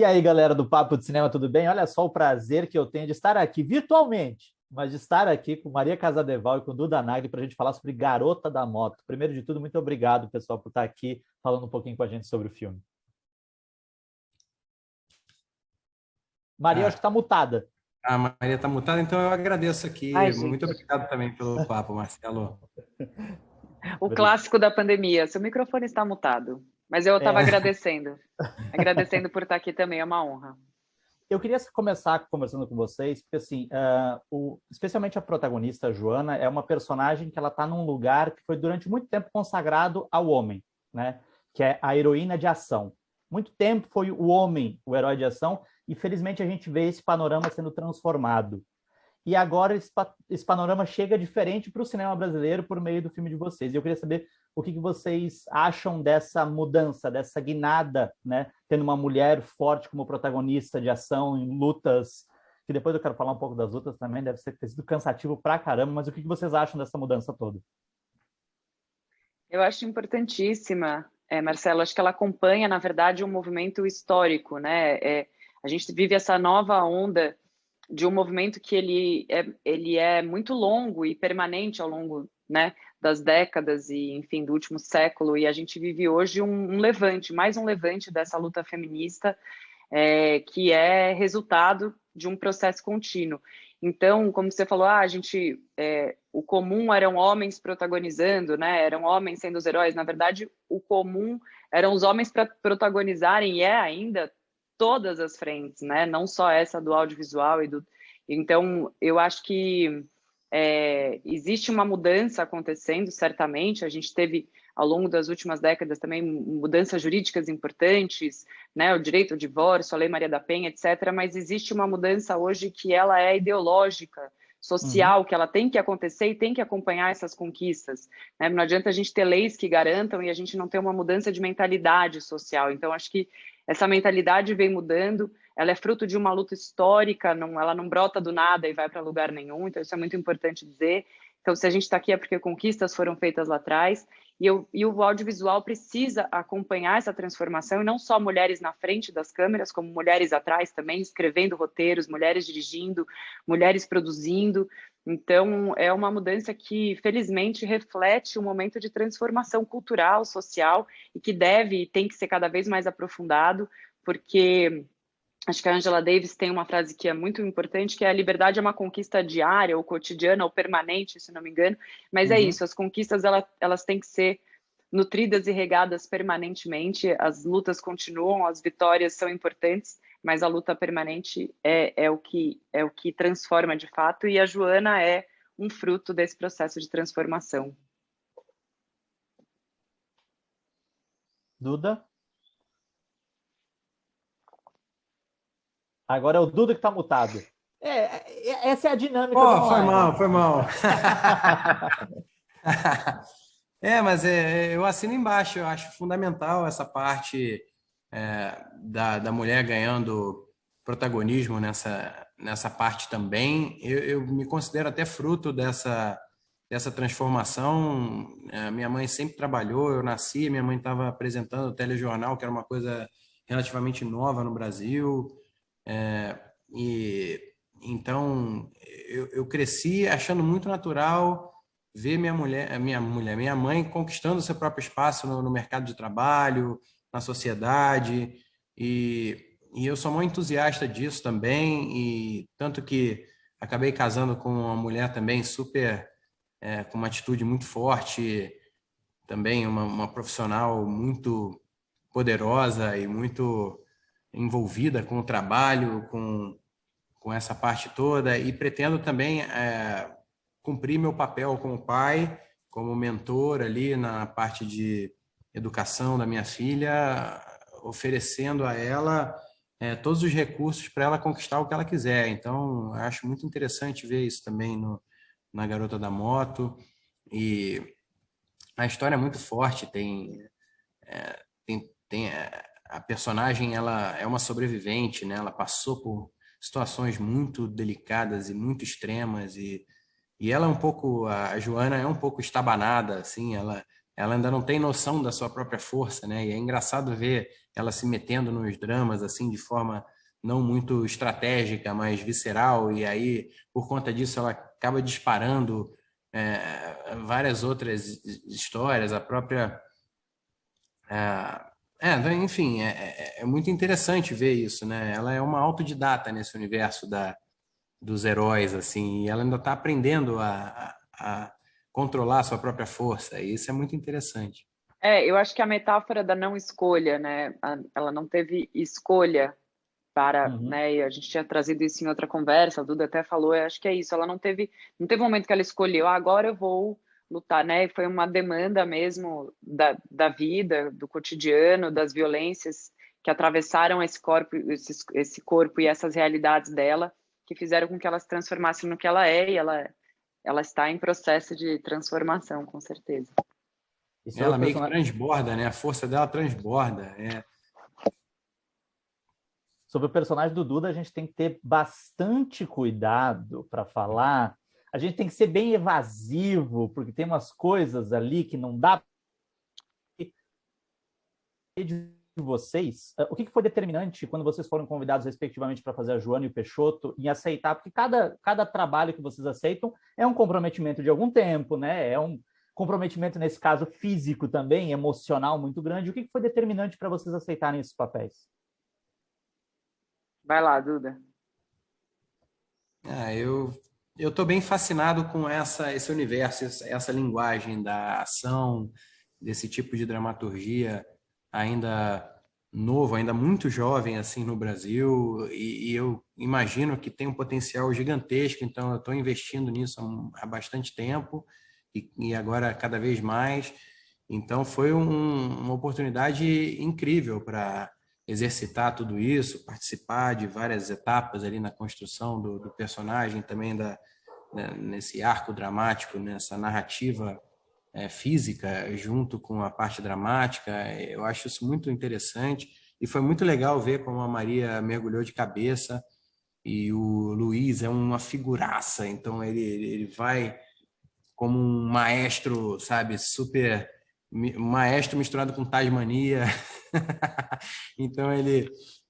E aí, galera do Papo de Cinema, tudo bem? Olha só o prazer que eu tenho de estar aqui virtualmente, mas de estar aqui com Maria Casadeval e com Duda Nagli para a gente falar sobre Garota da Moto. Primeiro de tudo, muito obrigado, pessoal, por estar aqui falando um pouquinho com a gente sobre o filme. Maria, acho que está mutada. A Maria está mutada, então eu agradeço Ai, aqui. Muito gente. obrigado também pelo papo, Marcelo. O clássico da pandemia. Seu microfone está mutado. Mas eu estava É. agradecendo. Agradecendo por estar aqui também, é uma honra. Eu queria começar conversando com vocês, porque assim, especialmente a protagonista, a Joana, é uma personagem que ela está num lugar que foi durante muito tempo consagrado ao homem, né? Que é a heroína de ação. Muito tempo foi o homem o herói de ação, e felizmente a gente vê esse panorama sendo transformado. E agora esse panorama chega diferente para o cinema brasileiro por meio do filme de vocês. E eu queria saber o que vocês acham dessa mudança, dessa guinada, né? Tendo uma mulher forte como protagonista de ação em lutas, que depois eu quero falar um pouco das lutas também, deve ter sido cansativo pra caramba, mas o que vocês acham dessa mudança toda? Eu acho importantíssima, Marcelo, acho que ela acompanha, na verdade, um movimento histórico, né? A gente vive essa nova onda de um movimento que ele é muito longo e permanente ao longo, né, das décadas e, enfim, do último século, e a gente vive hoje um levante, mais um levante dessa luta feminista, que é resultado de um processo contínuo. Então, como você falou, o comum eram homens protagonizando, né? Eram homens sendo os heróis. Na verdade, o comum eram os homens para protagonizarem, e é ainda todas as frentes, né? Não só essa do audiovisual Então, eu acho que existe uma mudança acontecendo, certamente. A gente teve, ao longo das últimas décadas, também mudanças jurídicas importantes, né? O direito ao divórcio, a Lei Maria da Penha, etc. Mas existe uma mudança hoje que ela é ideológica, social, que ela tem que acontecer e tem que acompanhar essas conquistas, né? Não adianta a gente ter leis que garantam e a gente não ter uma mudança de mentalidade social. Então, acho que essa mentalidade vem mudando, ela é fruto de uma luta histórica, ela não brota do nada e vai para lugar nenhum, então isso é muito importante dizer. Então, se a gente está aqui é porque conquistas foram feitas lá atrás, e o audiovisual precisa acompanhar essa transformação, e não só mulheres na frente das câmeras, como mulheres atrás também, escrevendo roteiros, mulheres dirigindo, mulheres produzindo. Então, é uma mudança que, felizmente, reflete um momento de transformação cultural, social, e que deve e tem que ser cada vez mais aprofundado, porque acho que a Angela Davis tem uma frase que é muito importante, que é: a liberdade é uma conquista diária, ou cotidiana, ou permanente, se não me engano, mas é isso, as conquistas elas têm que ser nutridas e regadas permanentemente, as lutas continuam, as vitórias são importantes, mas a luta permanente é o que transforma de fato, e a Joana é um fruto desse processo de transformação. Duda? Agora é o Duda que está mutado. Essa é a dinâmica do online. Foi mal. Mas eu assino embaixo, eu acho fundamental essa parte da mulher ganhando protagonismo nessa parte também. Eu me considero até fruto dessa transformação. Minha mãe sempre trabalhou, eu nasci, minha mãe estava apresentando o telejornal, que era uma coisa relativamente nova no Brasil. E então eu cresci achando muito natural ver minha mãe conquistando seu próprio espaço no mercado de trabalho, na sociedade, e eu sou muito entusiasta disso também, e tanto que acabei casando com uma mulher também super com uma atitude muito forte, também uma profissional muito poderosa e muito envolvida com o trabalho, com essa parte toda, e pretendo também cumprir meu papel como pai, como mentor ali na parte de educação da minha filha, oferecendo a ela todos os recursos para ela conquistar o que ela quiser. Então, acho muito interessante ver isso também na Garota da Moto, e a história é muito forte, a personagem, ela é uma sobrevivente, né? Ela passou por situações muito delicadas e muito extremas, e ela é um pouco, a Joana é um pouco estabanada, assim, ela ainda não tem noção da sua própria força, né? E é engraçado ver ela se metendo nos dramas assim de forma não muito estratégica, mas visceral, e aí, por conta disso, ela acaba disparando várias outras histórias, a própria... enfim, é muito interessante ver isso, né? Ela é uma autodidata nesse universo dos heróis, assim, e ela ainda está aprendendo a controlar a sua própria força, e isso é muito interessante. Eu acho que a metáfora da não escolha, né? Ela não teve escolha para, Uhum. né? E a gente tinha trazido isso em outra conversa, a Duda até falou, eu acho que é isso. Ela não teve um momento que ela escolheu, agora eu vou lutar, né? Foi uma demanda mesmo da vida, do cotidiano, das violências que atravessaram esse corpo e essas realidades dela, que fizeram com que ela se transformasse no que ela é, e ela está em processo de transformação, com certeza. E sobre Ela o meio que personagem... transborda, né? A força dela transborda. Sobre o personagem do Duda, a gente tem que ter bastante cuidado para falar. A gente tem que ser bem evasivo, porque tem umas coisas ali que não dá de vocês. O que foi determinante quando vocês foram convidados, respectivamente, para fazer a Joana e o Peixoto, em aceitar? Porque cada trabalho que vocês aceitam é um comprometimento de algum tempo, né? É um comprometimento, nesse caso, físico também, emocional muito grande. O que foi determinante para vocês aceitarem esses papéis? Vai lá, Duda. Eu estou bem fascinado com esse universo, essa linguagem da ação, desse tipo de dramaturgia ainda novo, ainda muito jovem assim no Brasil, e eu imagino que tem um potencial gigantesco, então eu estou investindo nisso há bastante tempo e agora cada vez mais. Então foi uma oportunidade incrível para exercitar tudo isso, participar de várias etapas ali na construção do personagem, também nesse arco dramático, nessa narrativa física, junto com a parte dramática. Eu acho isso muito interessante e foi muito legal ver como a Maria mergulhou de cabeça e o Luiz é uma figuraça, então ele vai como um maestro, sabe, super maestro misturado com Tasmania. Então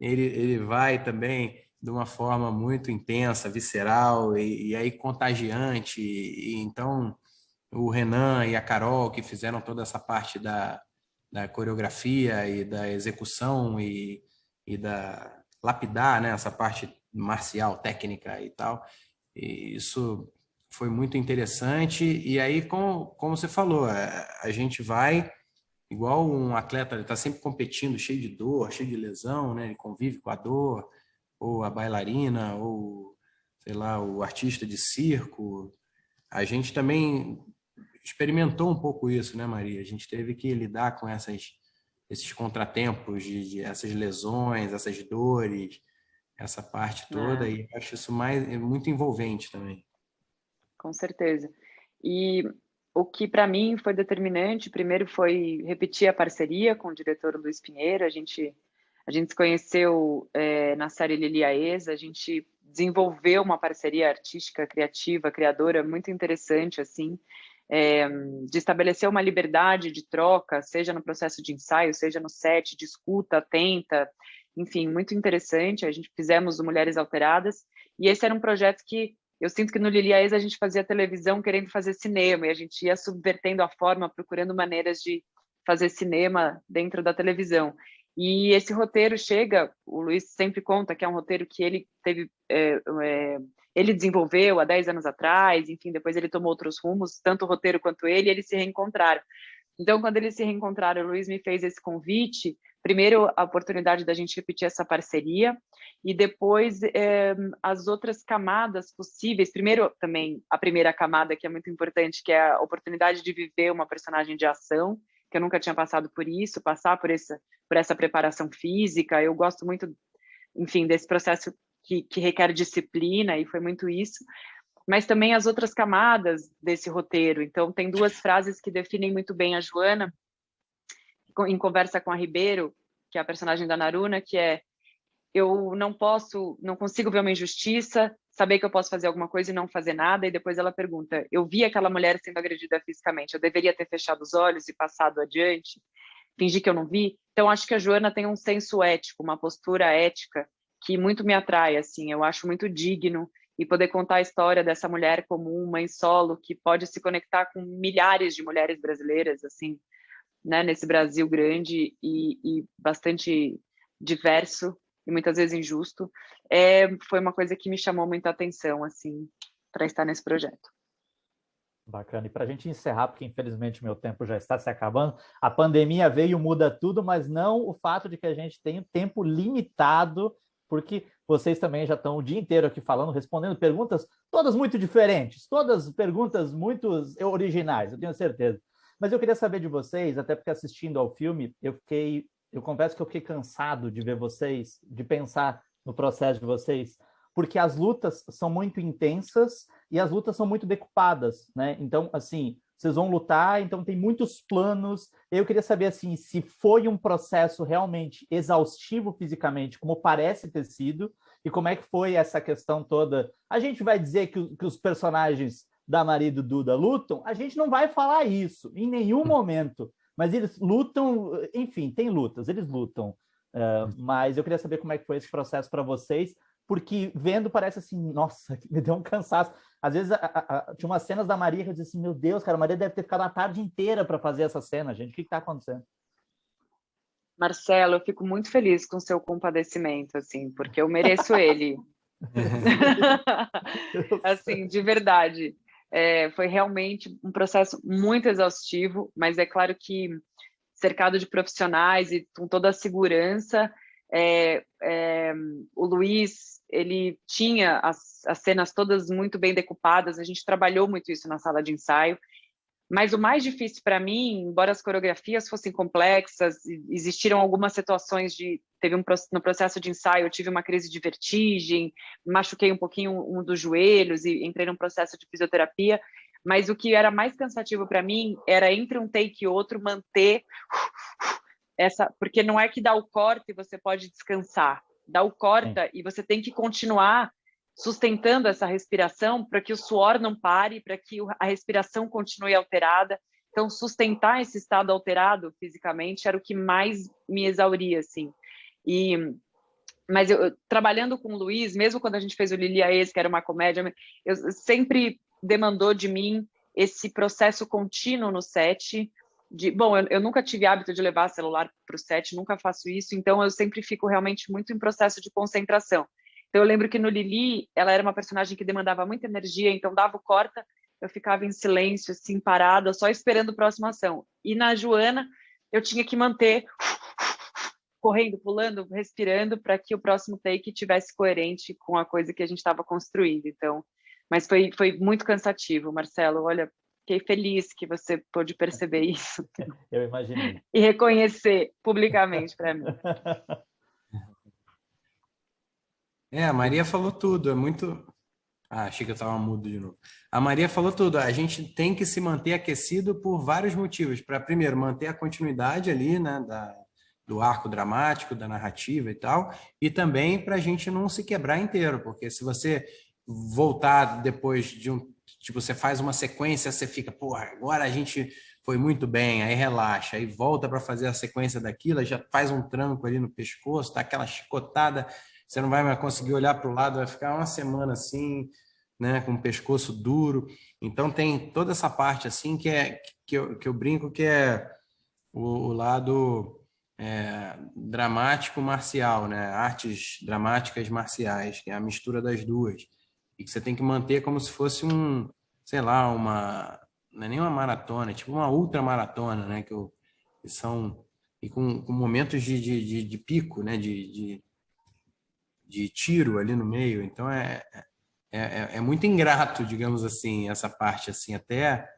ele vai também de uma forma muito intensa, visceral e aí contagiante. Então o Renan e a Carol que fizeram toda essa parte da coreografia e da execução e da lapidar, né, essa parte marcial, técnica e tal. E isso foi muito interessante. E aí, como você falou, a gente vai igual um atleta, ele está sempre competindo, cheio de dor, cheio de lesão, né? Ele convive com a dor, ou a bailarina, ou, sei lá, o artista de circo. A gente também experimentou um pouco isso, né, Maria? A gente teve que lidar com esses contratempos, de essas lesões, essas dores, essa parte toda, e eu acho isso muito envolvente também. Com certeza. E o que para mim foi determinante, primeiro foi repetir a parceria com o diretor Luiz Pinheiro. A gente se conheceu na série Lili Aes, a gente desenvolveu uma parceria artística, criativa, criadora muito interessante, assim, de estabelecer uma liberdade de troca, seja no processo de ensaio, seja no set, de escuta atenta, enfim, muito interessante. A gente fizemos o Mulheres Alteradas, e esse era um projeto que eu sinto que no Lili Aes a gente fazia televisão querendo fazer cinema, e a gente ia subvertendo a forma, procurando maneiras de fazer cinema dentro da televisão. E esse roteiro chega, o Luiz sempre conta que é um roteiro que ele teve, ele desenvolveu há 10 anos atrás, enfim, depois ele tomou outros rumos, tanto o roteiro quanto ele, eles se reencontraram. Então, quando eles se reencontraram, o Luiz me fez esse convite, primeiro a oportunidade da gente repetir essa parceria, e depois as outras camadas possíveis. Primeiro, também, a primeira camada, que é muito importante, que é a oportunidade de viver uma personagem de ação, que eu nunca tinha passado por isso, passar por essa preparação física. Eu gosto muito, enfim, desse processo que requer disciplina, e foi muito isso. Mas também as outras camadas desse roteiro. Então, tem duas frases que definem muito bem a Joana, em conversa com a Ribeiro, que é a personagem da Naruna, que é: eu não consigo ver uma injustiça, saber que eu posso fazer alguma coisa e não fazer nada. E depois ela pergunta: eu vi aquela mulher sendo agredida fisicamente, eu deveria ter fechado os olhos e passado adiante, fingir que eu não vi? Então, acho que a Joana tem um senso ético, uma postura ética que muito me atrai, assim, eu acho muito digno, e poder contar a história dessa mulher comum, mãe solo, que pode se conectar com milhares de mulheres brasileiras, assim, né, nesse Brasil grande e bastante diverso e muitas vezes injusto, foi uma coisa que me chamou muita atenção, assim, para estar nesse projeto. Bacana. E para a gente encerrar, porque infelizmente meu tempo já está se acabando, a pandemia veio e muda tudo, mas não o fato de que a gente tem um tempo limitado, porque vocês também já estão o dia inteiro aqui falando, respondendo perguntas todas muito diferentes, todas perguntas muito originais, eu tenho certeza. Mas eu queria saber de vocês, até porque assistindo ao filme, eu confesso que eu fiquei cansado de ver vocês, de pensar no processo de vocês, porque as lutas são muito intensas e as lutas são muito decupadas, né? Então, assim, vocês vão lutar, então tem muitos planos. Eu queria saber, assim, se foi um processo realmente exaustivo fisicamente, como parece ter sido, e como é que foi essa questão toda. A gente vai dizer que os personagens da Maria e do Duda lutam? A gente não vai falar isso em nenhum momento, mas eles lutam, enfim, tem lutas, eles lutam. Mas eu queria saber como é que foi esse processo para vocês, porque vendo parece assim, nossa, me deu um cansaço. Às vezes tinha umas cenas da Maria que eu dizia assim, meu Deus, cara, a Maria deve ter ficado a tarde inteira para fazer essa cena, gente. O que está acontecendo? Marcelo, eu fico muito feliz com o seu compadecimento, assim, porque eu mereço ele. Assim, de verdade. Foi realmente um processo muito exaustivo, mas é claro que cercado de profissionais e com toda a segurança, o Luiz, ele tinha as cenas todas muito bem decupadas, a gente trabalhou muito isso na sala de ensaio, mas o mais difícil para mim, embora as coreografias fossem complexas, existiram algumas situações no processo de ensaio, eu tive uma crise de vertigem, machuquei um pouquinho um dos joelhos e entrei num processo de fisioterapia, mas o que era mais cansativo para mim era entre um take e outro manter porque não é que dá o corte e você pode descansar, dá o corta e você tem que continuar sustentando essa respiração para que o suor não pare, para que a respiração continue alterada. Então, sustentar esse estado alterado fisicamente era o que mais me exauria, assim. Mas eu trabalhando com o Luiz, mesmo quando a gente fez o Lili a Ex, que era uma comédia, eu sempre demandou de mim esse processo contínuo no set. Bom, eu nunca tive hábito de levar celular para o set, nunca faço isso, então eu sempre fico realmente muito em processo de concentração. Então eu lembro que no Lili, ela era uma personagem que demandava muita energia, então dava o corta, eu ficava em silêncio, assim, parada, só esperando a próxima ação. E na Joana, eu tinha que manter correndo, pulando, respirando, para que o próximo take tivesse coerente com a coisa que a gente estava construindo. Então, mas foi muito cansativo, Marcelo. Olha, fiquei feliz que você pôde perceber isso. Eu imaginei. E reconhecer publicamente para mim. A Maria falou tudo, é muito... achei que eu estava mudo de novo. A Maria falou tudo, a gente tem que se manter aquecido por vários motivos. Para, primeiro, manter a continuidade ali, né, do arco dramático, da narrativa e tal, e também para a gente não se quebrar inteiro, porque se você voltar depois de tipo, você faz uma sequência, você fica, porra, agora a gente foi muito bem, aí relaxa, aí volta para fazer a sequência daquilo, já faz um tranco ali no pescoço, tá aquela chicotada, você não vai mais conseguir olhar para o lado, vai ficar uma semana assim, né, com o pescoço duro. Então tem toda essa parte assim que eu brinco que é o lado dramático marcial, né? Artes dramáticas marciais, que é a mistura das duas. E que você tem que manter como se fosse sei lá, não é nem uma maratona, é tipo uma ultramaratona, né? Que são e com momentos de pico, né? De tiro ali no meio. Então é muito ingrato, digamos assim, essa parte assim, até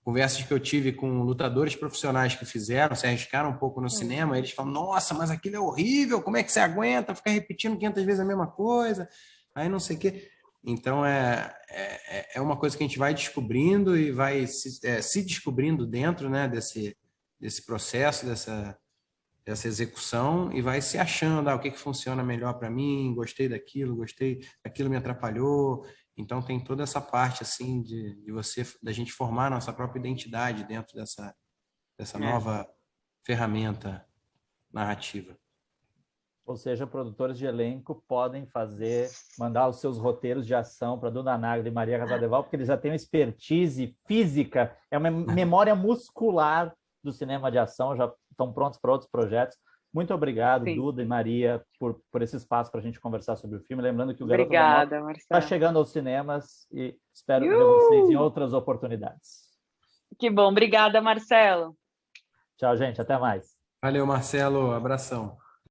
conversas que eu tive com lutadores profissionais que fizeram, se arriscaram um pouco no cinema, eles falam, nossa, mas aquilo é horrível, como é que você aguenta ficar repetindo 500 vezes a mesma coisa? Aí não sei o quê. Então, é uma coisa que a gente vai descobrindo e vai se descobrindo dentro, né, desse processo, dessa execução, e vai se achando o que funciona melhor para mim, gostei daquilo me atrapalhou. Então tem toda essa parte assim da gente formar nossa própria identidade dentro dessa nova ferramenta narrativa. Ou seja, produtores de elenco podem mandar os seus roteiros de ação para Duda Nagli e Maria Casadeval, porque eles já têm uma expertise física, é uma memória muscular do cinema de ação, já estão prontos para outros projetos. Muito obrigado, Sim. Duda e Maria, por esse espaço para a gente conversar sobre o filme. Lembrando que o Garota Obrigada, da Moto está Marcelo. chegando aos cinemas e espero ver vocês em outras oportunidades. Que bom. Obrigada, Marcelo. Tchau, gente. Até mais. Valeu, Marcelo. Abração.